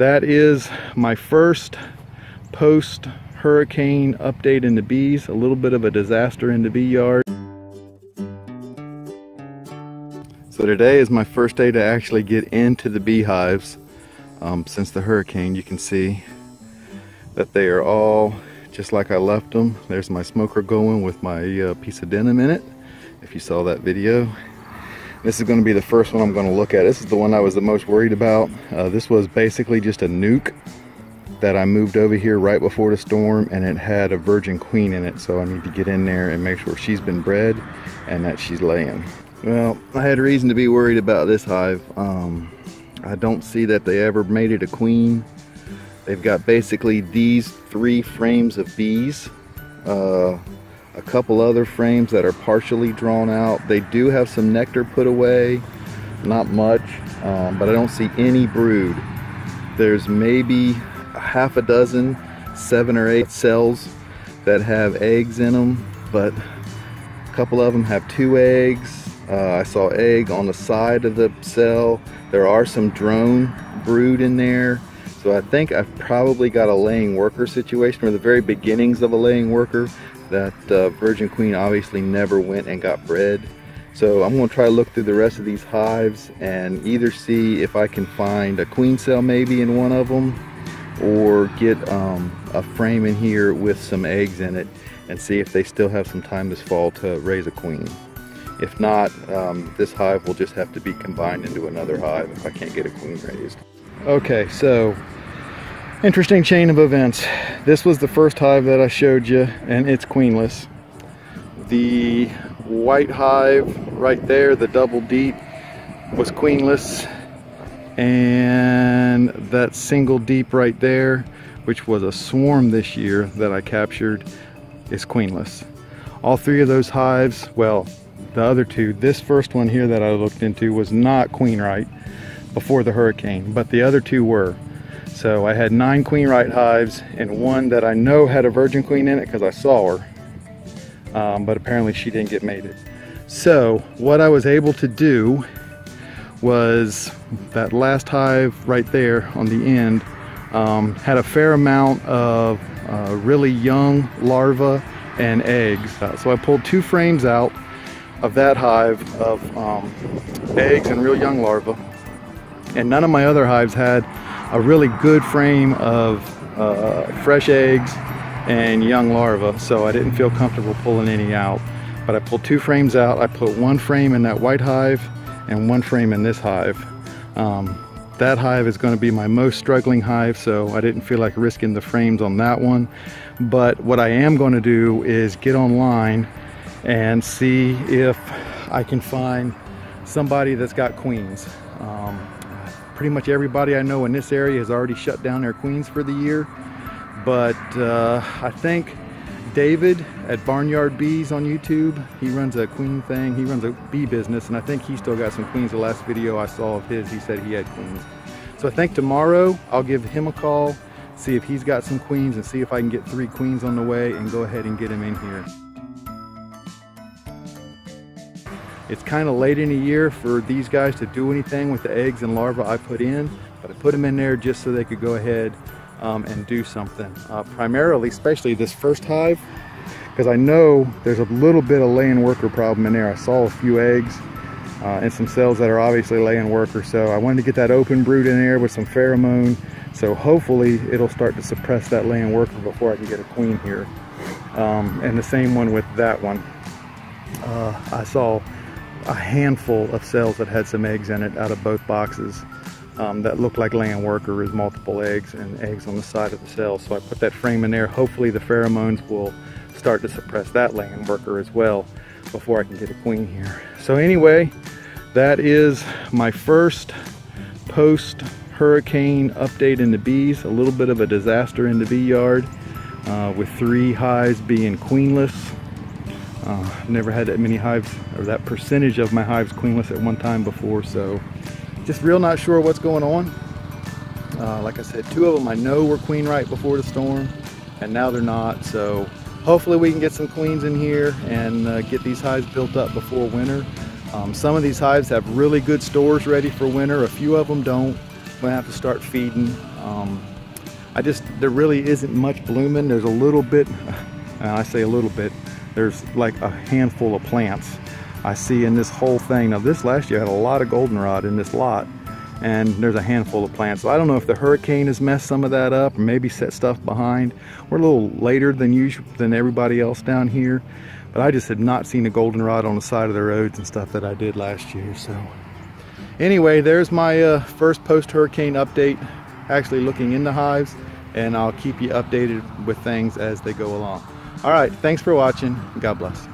that is my first post-hurricane update in the bees. A little bit of a disaster in the bee yard. So today is my first day to actually get into the beehives since the hurricane. You can see that they are all just like I left them. There's my smoker going with my piece of denim in it, if you saw that video. This is going to be the first one I'm going to look at. This is the one I was the most worried about. This was basically just a nuke that I moved over here right before the storm, and it had a virgin queen in it, so I need to get in there and make sure she's been bred and that she's laying. Well, I had reason to be worried about this hive. I don't see that they ever made it a queen. They've got basically these 3 frames of bees, a couple other frames that are partially drawn out. They do have some nectar put away, not much, but I don't see any brood. There's maybe half a dozen, 7 or 8 cells that have eggs in them, but a couple of them have 2 eggs. I saw egg on the side of the cell. There are some drone brood in there. So I think I've probably got a laying worker situation, or the very beginnings of a laying worker. That virgin queen obviously never went and got bred. So I'm going to try to look through the rest of these hives and either see if I can find a queen cell maybe in one of them, or get a frame in here with some eggs in it and see if they still have some time this fall to raise a queen. If not, this hive will just have to be combined into another hive if I can't get a queen raised. Okay, so interesting chain of events. This was the first hive that I showed you, and it's queenless. The white hive right there, the double deep, was queenless, and that single deep right there, which was a swarm this year that I captured, is queenless. All 3 of those hives, well, the other 2, this first one here that I looked into was not queen right before the hurricane, but the other 2 were. So I had 9 queen right hives, and one that I know had a virgin queen in it because I saw her, but apparently she didn't get mated. So what I was able to do was that last hive right there on the end had a fair amount of really young larvae and eggs. So I pulled 2 frames out of that hive of eggs and real young larvae, and none of my other hives had a really good frame of fresh eggs and young larvae, so I didn't feel comfortable pulling any out. But I pulled 2 frames out. I put 1 frame in that white hive and 1 frame in this hive. That hive is going to be my most struggling hive, so I didn't feel like risking the frames on that one. But what I am going to do is get online and see if I can find somebody that's got queens. Pretty much everybody I know in this area has already shut down their queens for the year, but I think David at Barnyard Bees on YouTube, he runs a queen thing, he runs a bee business, and I think he still got some queens. The last video I saw of his, he said he had queens. So I think tomorrow I'll give him a call, see if he's got some queens, and see if I can get 3 queens on the way and go ahead and get him in here. It's kind of late in the year for these guys to do anything with the eggs and larvae I put in, but I put them in there just so they could go ahead and do something. Primarily, especially this first hive, because I know there's a little bit of laying worker problem in there. I saw a few eggs and some cells that are obviously laying worker, so I wanted to get that open brood in there with some pheromone, so hopefully it'll start to suppress that laying worker before I can get a queen here. And the same one with that one. I saw a handful of cells that had some eggs in it out of both boxes that looked like laying worker, is multiple eggs and eggs on the side of the cell. So I put that frame in there. Hopefully the pheromones will start to suppress that laying worker as well before I can get a queen here. So anyway, that is my first post-hurricane update in the bees. A little bit of a disaster in the bee yard with 3 hives being queenless. Never had that many hives, or that percentage of my hives queenless at one time before, so just real not sure what's going on. Like I said, 2 of them I know were queen right before the storm, and now they're not, so hopefully we can get some queens in here and get these hives built up before winter. Some of these hives have really good stores ready for winter, a few of them don't. I'm gonna have to start feeding. There really isn't much blooming. There's a little bit, I say a little bit, there's like a handful of plants I see in this whole thing. Now this last year had a lot of goldenrod in this lot, and there's a handful of plants. So I don't know if the hurricane has messed some of that up or maybe set stuff behind. We're a little later than usual than everybody else down here, but I just had not seen a goldenrod on the side of the roads and stuff that I did last year. So anyway, there's my first post-hurricane update, actually looking into hives, and I'll keep you updated with things as they go along. All right, thanks for watching. God bless.